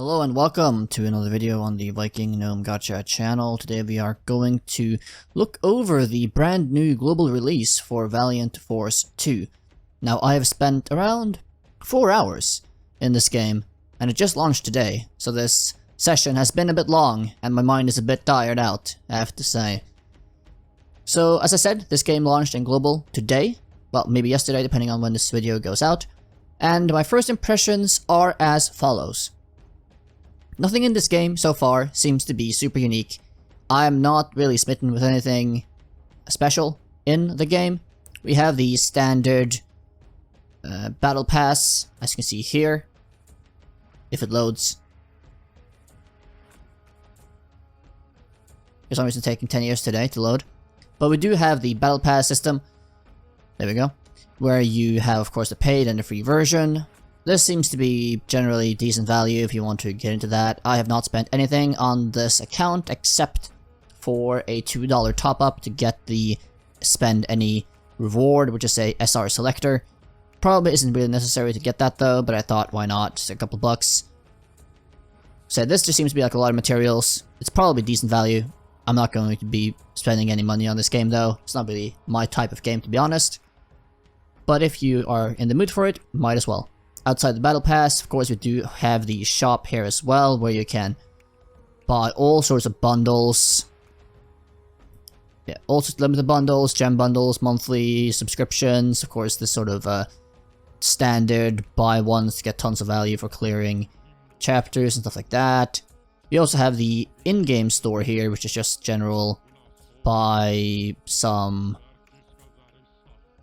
Hello and welcome to another video on the Viking Gnome Gacha channel. Today we are going to look over the brand new global release for Valiant Force 2. Now I have spent around 4 hours in this game and it just launched today, so this session has been a bit long and my mind is a bit tired out, I have to say. So as I said, this game launched in global today, well maybe yesterday depending on when this video goes out, and my first impressions are as follows. Nothing in this game so far seems to be super unique. I am not really smitten with anything special in the game. We have the standard battle pass, as you can see here, if it loads. For some reason taking 10 years today to load. But we do have the battle pass system, there we go, where you have of course the paid and the free version. This seems to be generally decent value if you want to get into that. I have not spent anything on this account except for a $2 top-up to get the spend any reward, which is a SR selector. Probably isn't really necessary to get that though, but I thought why not, just a couple bucks. So this just seems to be like a lot of materials. It's probably decent value. I'm not going to be spending any money on this game though. It's not really my type of game to be honest. But if you are in the mood for it, might as well. Outside the battle pass, of course, we do have the shop here as well, where you can buy all sorts of bundles. Yeah, all sorts of limited bundles, gem bundles, monthly subscriptions, of course, this sort of standard buy ones to get tons of value for clearing chapters and stuff like that. We also have the in-game store here, which is just general buy some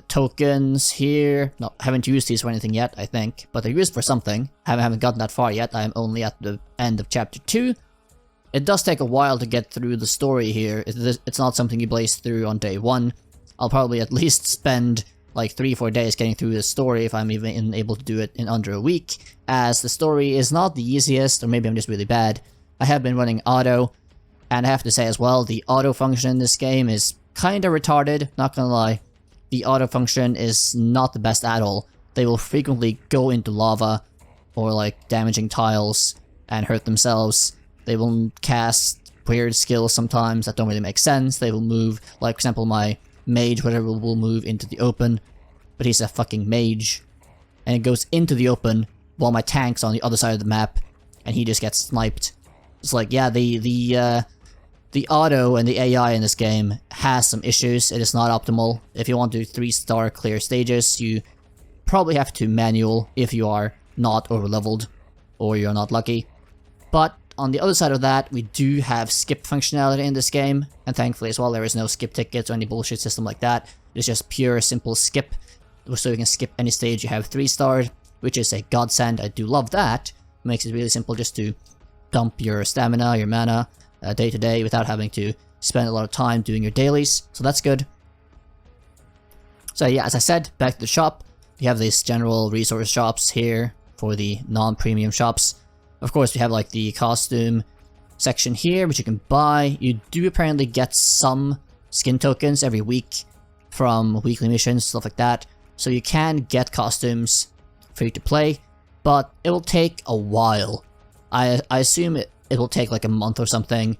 tokens here. No, haven't used these for anything yet, I think, but they're used for something. Haven't gotten that far yet. I'm only at the end of chapter 2. It does take a while to get through the story here. It's not something you blaze through on day 1. I'll probably at least spend like 3-4 days getting through the story if I'm even able to do it in under a week, as the story is not the easiest, or maybe I'm just really bad. I have been running auto, and I have to say as well, the auto function in this game is kinda retarded, not gonna lie. The auto function is not the best at all. They will frequently go into lava or like damaging tiles and hurt themselves. They will cast weird skills sometimes that don't really make sense. They will move, like for example my mage, whatever, will move into the open, but he's a fucking mage. And it goes into the open while my tank's on the other side of the map and he just gets sniped. It's like, yeah, the auto and the AI in this game has some issues. It is not optimal. If you want to do 3-star clear stages, you probably have to manual if you are not overleveled or you're not lucky. But on the other side of that, we do have skip functionality in this game, and thankfully as well there is no skip tickets or any bullshit system like that. It's just pure simple skip, so you can skip any stage you have 3-starred, which is a godsend. I do love that. It makes it really simple just to dump your stamina, your mana, day to day without having to spend a lot of time doing your dailies, so that's good. So yeah, as I said, back to the shop. We have these general resource shops here for the non-premium shops. Of course, we have like the costume section here, which you can buy. You do apparently get some skin tokens every week from weekly missions, stuff like that. So you can get costumes free to play, but it will take a while. I assume it will take like a month or something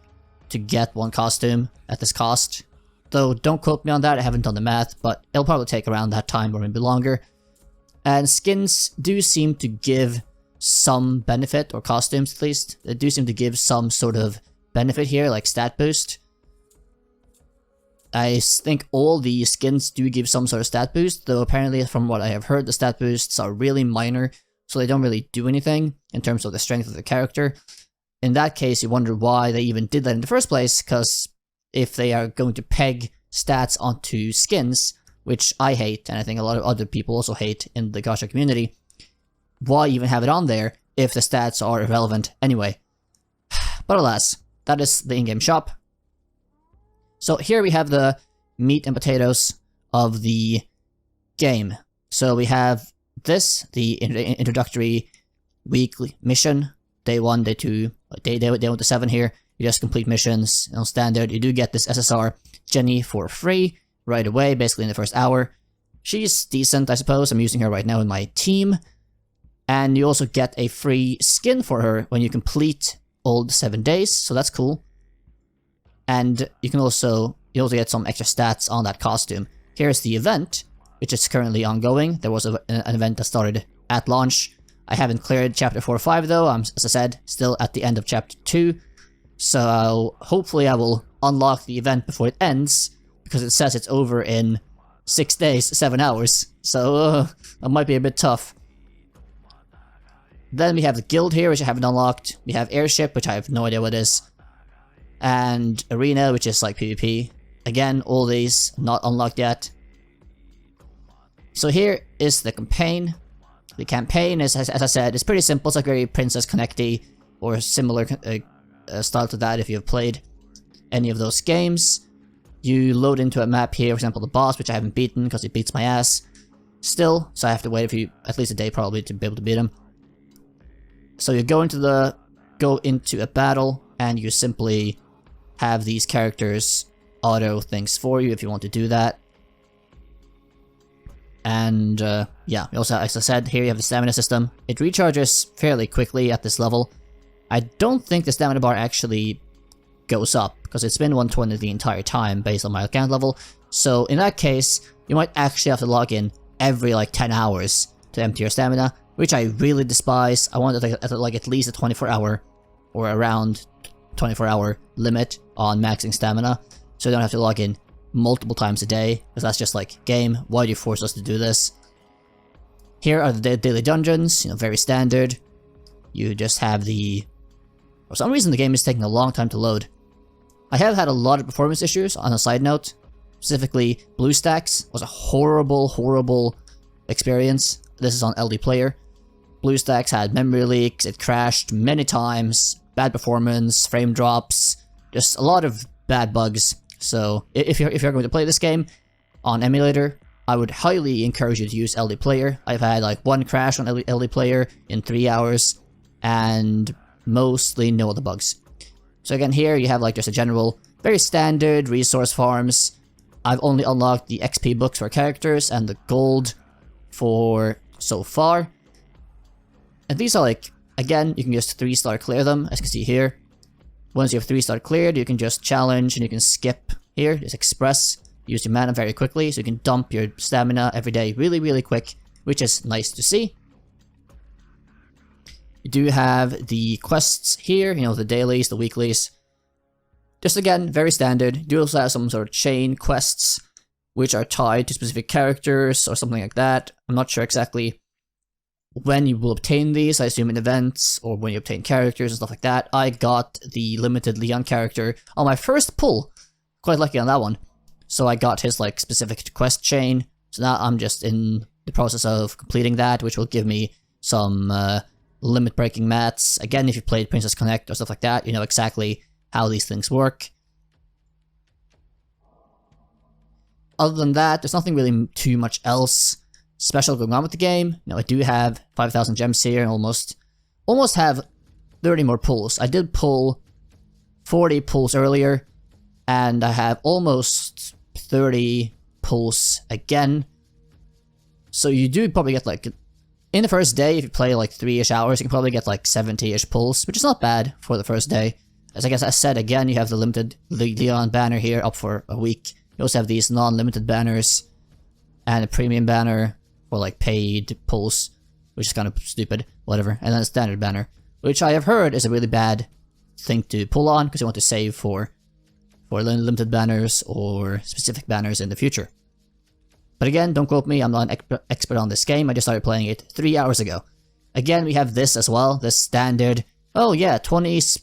to get one costume at this cost. Though, don't quote me on that, I haven't done the math, but it'll probably take around that time or maybe longer. And skins do seem to give some benefit, or costumes at least. They do seem to give some sort of benefit here, like stat boost. I think all the skins do give some sort of stat boost, though apparently from what I have heard, the stat boosts are really minor, so they don't really do anything in terms of the strength of the character. In that case, you wonder why they even did that in the first place, because if they are going to peg stats onto skins, which I hate, and I think a lot of other people also hate in the Gacha community, why even have it on there if the stats are irrelevant anyway? But alas, that is the in-game shop. So here we have the meat and potatoes of the game. So we have this, the introductory weekly mission, day 1, day 2, day 1 to 7 here. You just complete missions on standard. You do get this SSR Jenny for free right away, basically in the first hour. She's decent, I suppose. I'm using her right now in my team. And you also get a free skin for her when you complete all the 7 days, so that's cool. And you also get some extra stats on that costume. Here's the event, which is currently ongoing. There was an event that started at launch. I haven't cleared chapter 4 or 5 though. I'm, as I said, still at the end of chapter 2. So hopefully I will unlock the event before it ends, because it says it's over in 6 days, 7 hours. So that might be a bit tough. Then we have the guild here, which I haven't unlocked. We have airship, which I have no idea what it is. And arena, which is like PvP. Again, all these not unlocked yet. So here is the campaign. The campaign is, as I said, it's pretty simple. It's like very Princess Connect-y or similar style to that if you've played any of those games. You load into a map here, for example the boss, which I haven't beaten because he beats my ass still, so I have to wait at least a day probably to be able to beat him. So you go into a battle, and you simply have these characters auto things for you if you want to do that. And yeah, also, as I said, here you have the stamina system. It recharges fairly quickly at this level. I don't think the stamina bar actually goes up, because it's been 120 the entire time based on my account level. So in that case, you might actually have to log in every like 10 hours to empty your stamina, which I really despise. I want at least a 24-hour or around 24-hour limit on maxing stamina, so I don't have to log in multiple times a day, because that's just like, game, why do you force us to do this? Here are the daily dungeons, you know, very standard. You just have for some reason the game is taking a long time to load. I have had a lot of performance issues. On a side note, specifically BlueStacks was a horrible experience. This is on LD Player. BlueStacks had memory leaks, it crashed many times, bad performance, frame drops, just a lot of bad bugs. So if you're going to play this game on emulator, I would highly encourage you to use LD Player. I've had like one crash on LD Player in 3 hours, and mostly no other bugs. So again, here you have like just a general, very standard resource farms. I've only unlocked the XP books for characters and the gold for so far. And these are like, again, you can just 3-star clear them, as you can see here. Once you have 3-star cleared, you can just challenge and you can skip here, just express, use your mana very quickly, so you can dump your stamina every day really quick, which is nice to see. You do have the quests here, you know, the dailies, the weeklies. Just again, very standard. You do also have some sort of chain quests, which are tied to specific characters or something like that. I'm not sure exactly when you will obtain these. I assume in events or when you obtain characters and stuff like that. I got the limited Leon character on my first pull. Quite lucky on that one. So I got his like specific quest chain. So now I'm just in the process of completing that, which will give me some limit breaking mats. Again, if you played Princess Connect or stuff like that, you know exactly how these things work. Other than that, there's nothing really too much else special going on with the game. You know, I do have 5,000 gems here and almost have 30 more pulls. I did pull 40 pulls earlier, and I have almost 30 pulls again. So you do probably get like, in the first day, if you play like 3-ish hours, you can probably get like 70-ish pulls, which is not bad for the first day. As I guess I said, again, you have the limited Leon banner here up for a week. You also have these non-limited banners and a premium banner for like paid pulls, which is kind of stupid, whatever. And then a standard banner, which I have heard is a really bad thing to pull on because you want to save for limited banners or specific banners in the future. But again, don't quote me, I'm not an expert on this game, I just started playing it 3 hours ago. Again, we have this as well, this standard, oh yeah, 20%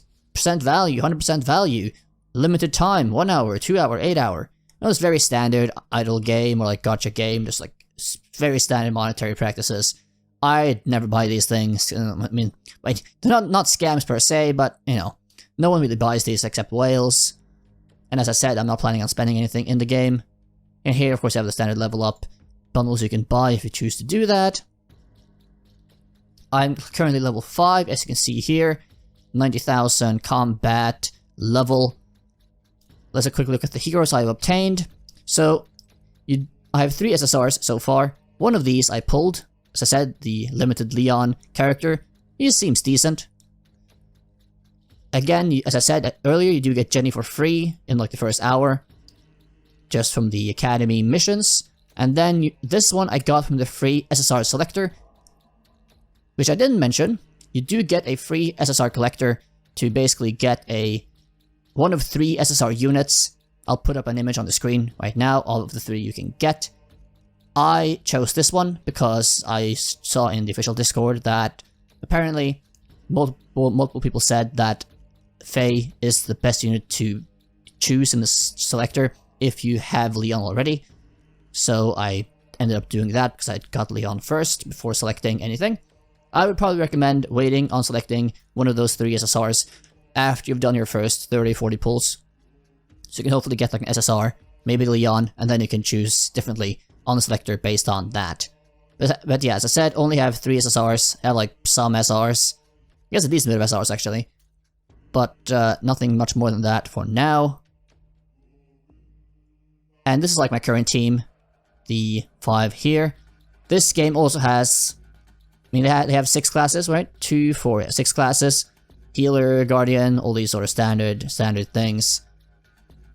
value, 100% value, limited time, 1 hour, 2 hour, 8 hour. It was very standard idle game or like gacha game, just like very standard monetary practices. I'd never buy these things. I mean, they're not scams per se, but you know, no one really buys these except whales. And as I said, I'm not planning on spending anything in the game. And here, of course, you have the standard level up bundles you can buy if you choose to do that. I'm currently level 5, as you can see here. 90,000 combat level. Let's have a quick look at the heroes I've obtained. So, I have 3 SSRs so far. One of these I pulled as I said, the limited Leon character, he seems decent. Again, as I said earlier, you do get Jenny for free in like the first hour, just from the Academy missions. And then this one I got from the free SSR selector, which I didn't mention. You do get a free SSR collector to basically get one of 3 SSR units. I'll put up an image on the screen right now, all of the 3 you can get. I chose this one because I saw in the official Discord that apparently multiple people said that Faye is the best unit to choose in this selector if you have Leon already. So I ended up doing that because I got Leon first before selecting anything. I would probably recommend waiting on selecting one of those 3 SSRs after you've done your first 30-40 pulls. So you can hopefully get like an SSR, maybe Leon, and then you can choose differently on the selector based on that. But yeah, as I said, only have 3 SSRs. I have like some SRs. I guess a decent bit of SRs actually. But nothing much more than that for now. And this is like my current team, the 5 here. This game also has, I mean, they have 6 classes, right? 2, 4, 6 classes. Healer, Guardian, all these sort of standard things.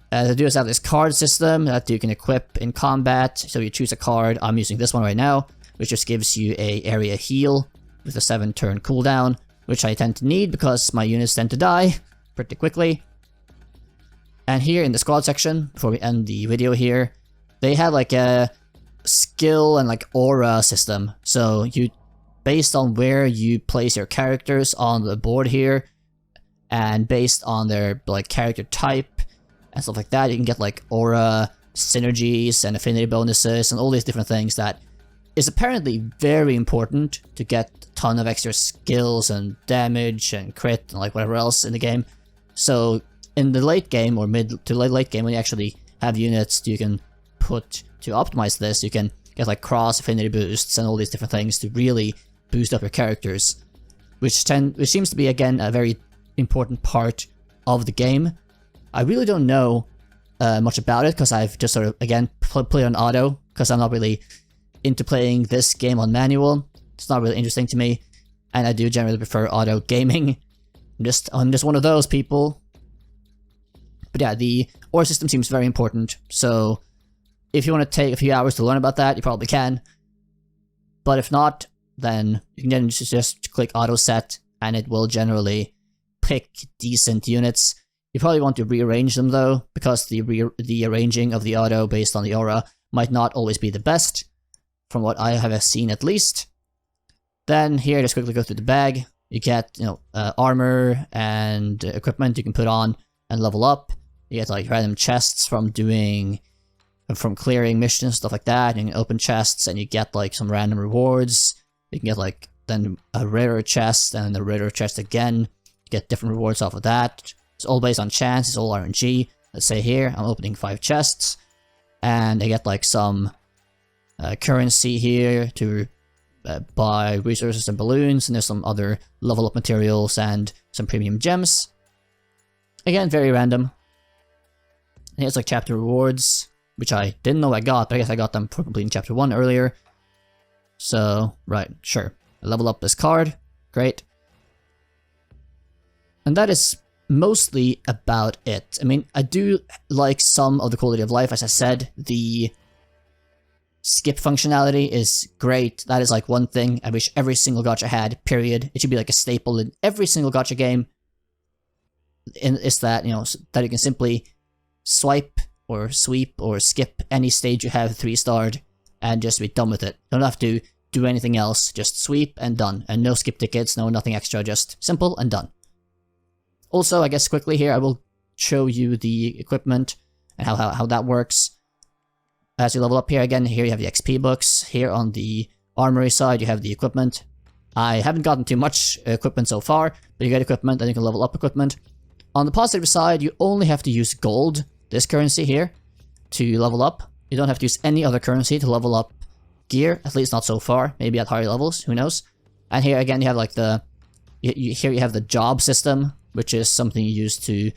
They do have this card system that you can equip in combat. So you choose a card. I'm using this one right now, which just gives you a area heal with a 7-turn cooldown, which I tend to need because my units tend to die pretty quickly. And here in the squad section, before we end the video here, they have like a skill and like aura system. So you, based on where you place your characters on the board here, and based on their like character type and stuff like that, you can get like aura synergies and affinity bonuses and all these different things that is apparently very important to get a ton of extra skills and damage and crit and like whatever else in the game. So in the late game or mid to late game, when you actually have units you can put to optimize this, you can get like cross affinity boosts and all these different things to really boost up your characters, which seems to be again a very important part of the game. I really don't know much about it because I've just sort of again played on auto because I'm not really into playing this game on manual. It's not really interesting to me, and I do generally prefer auto gaming. I'm just one of those people. But yeah, the aura system seems very important, so if you want to take a few hours to learn about that, you probably can. But if not, then you can then just click auto set, and it will generally pick decent units. You probably want to rearrange them though, because the arranging of the auto based on the aura might not always be the best, from what I have seen at least. Then here, just quickly go through the bag. You get, armor and equipment you can put on and level up. You get like random chests from clearing missions, stuff like that. You can open chests and you get like some random rewards. You can get like then a rarer chest and a rarer chest again. You get different rewards off of that. It's all based on chance, it's all RNG. Let's say here, I'm opening 5 chests. And I get like some currency here to buy resources and balloons. And there's some other level up materials and some premium gems. Again, very random. And here's like chapter rewards, which I didn't know I got, but I guess I got them for completing chapter 1 earlier. So, right, sure. I level up this card. Great. And that is mostly about it. I mean, I do like some of the quality of life. As I said, the skip functionality is great. That is like one thing I wish every single gacha had, period. It should be like a staple in every single gacha game. And it's that, that you can simply swipe or sweep or skip any stage you have 3-starred and just be done with it. You don't have to do anything else, just sweep and done. And no skip tickets, no nothing extra, just simple and done. Also, I guess quickly here, I will show you the equipment and how that works. As you level up here, again, here you have the XP books. Here on the armory side, you have the equipment. I haven't gotten too much equipment so far, but you get equipment and you can level up equipment. On the positive side, you only have to use gold, this currency here, to level up. You don't have to use any other currency to level up gear, at least not so far. Maybe at higher levels, who knows. And here again, you have like here you have the job system, which is something you use to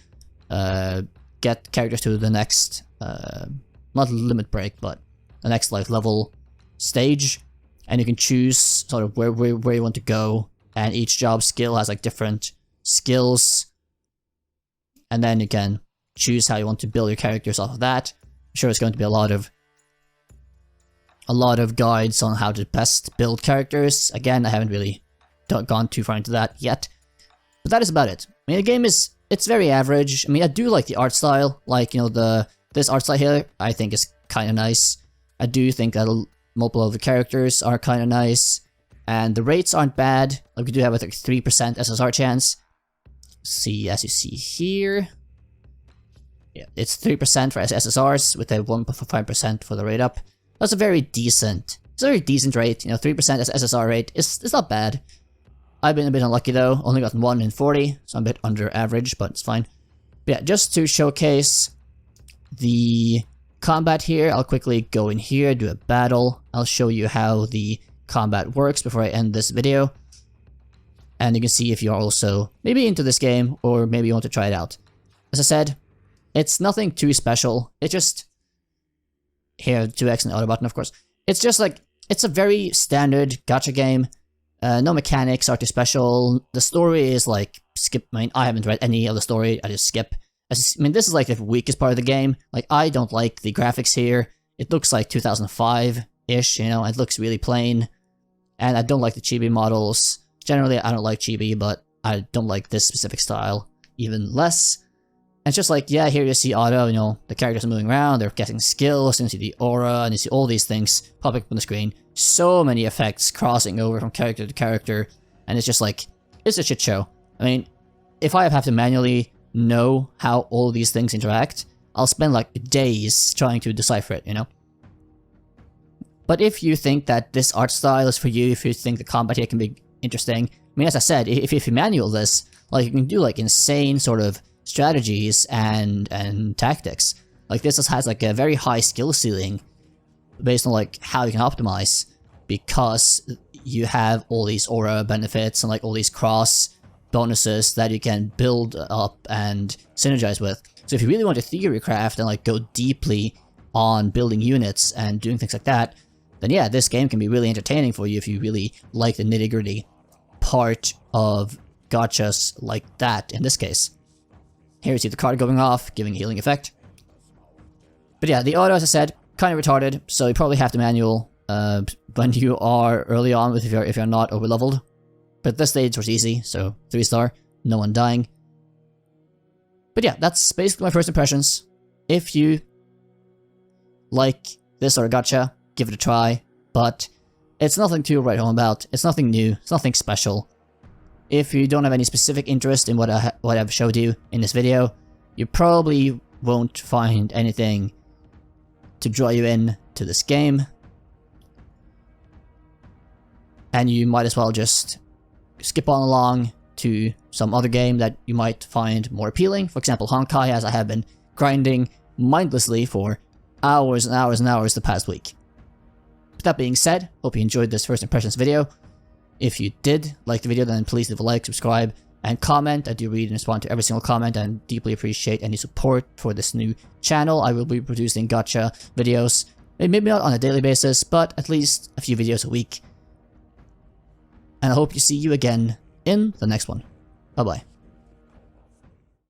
get characters to the next, not limit break, but the next like level stage. and you can choose sort of where you want to go, and each job skill has like different skills, and then you can choose how you want to build your characters off of that. I'm sure it's going to be a lot of guides on how to best build characters. Again, I haven't really gone too far into that yet, but that is about it. I mean, the game it's very average. I mean, I do like the art style, like, you know, this art style here I think is kind of nice. I do think that multiple of the characters are kind of nice, and the rates aren't bad. Like, we do have a 3% SSR chance. See, as you see here, yeah, it's 3% for SSRs with a 1.5% for the rate up. That's a very decent, rate. You know, 3% as SSR rate is not bad. I've been a bit unlucky though, only gotten 1 in 40, so I'm a bit under average, but it's fine. But yeah, just to showcase the combat here, I'll quickly go in here, do a battle. I'll show you how the combat works before I end this video. And you can see if you're also maybe into this game, or maybe you want to try it out. As I said, it's nothing too special. It just... Here, 2x and the auto button, of course. It's just like, it's a very standard gacha game. No mechanics are too special. The story is like, skip. I mean, I haven't read any of the story, I just skip. I mean, this is like the weakest part of the game. Like, I don't like the graphics here. It looks like 2005-ish, you know, it looks really plain. And I don't like the chibi models. Generally, I don't like chibi, but I don't like this specific style even less. And it's just like, yeah, here you see auto, you know, the characters are moving around, they're getting skills, and you see the aura, and you see all these things popping up on the screen. So many effects crossing over from character to character, and it's just like, it's a shit show. I mean, if I have to manually know how all these things interact, I'll spend like days trying to decipher it, you know? But if you think that this art style is for you, if you think the combat here can be interesting, I mean, as I said, if you manual this, like, you can do like insane sort of strategies and tactics. Like, this has like a very high skill ceiling based on like how you can optimize, because you have all these aura benefits and like all these cross bonuses that you can build up and synergize with. So if you really want to theory craft and like go deeply on building units and doing things like that, then yeah, this game can be really entertaining for you if you really like the nitty-gritty part of gachas like that in this case. Here you see the card going off, giving a healing effect. But yeah, the auto, as I said, kind of retarded, so you probably have to manual when you are early on if you're not overleveled. But this stage was easy, so 3-star, no one dying. But yeah, that's basically my first impressions. If you like this or a gacha, give it a try, but it's nothing to write home about. It's nothing new, it's nothing special. If you don't have any specific interest in what I've showed you in this video, you probably won't find anything to draw you in to this game. And you might as well just skip on along to some other game that you might find more appealing. For example, Honkai, as I have been grinding mindlessly for hours and hours and hours the past week. With that being said, hope you enjoyed this first impressions video. If you did like the video, then please leave a like, subscribe, and comment. I do read and respond to every single comment and deeply appreciate any support for this new channel. I will be producing gacha videos, maybe not on a daily basis, but at least a few videos a week. And I hope to see you again in the next one. Bye bye.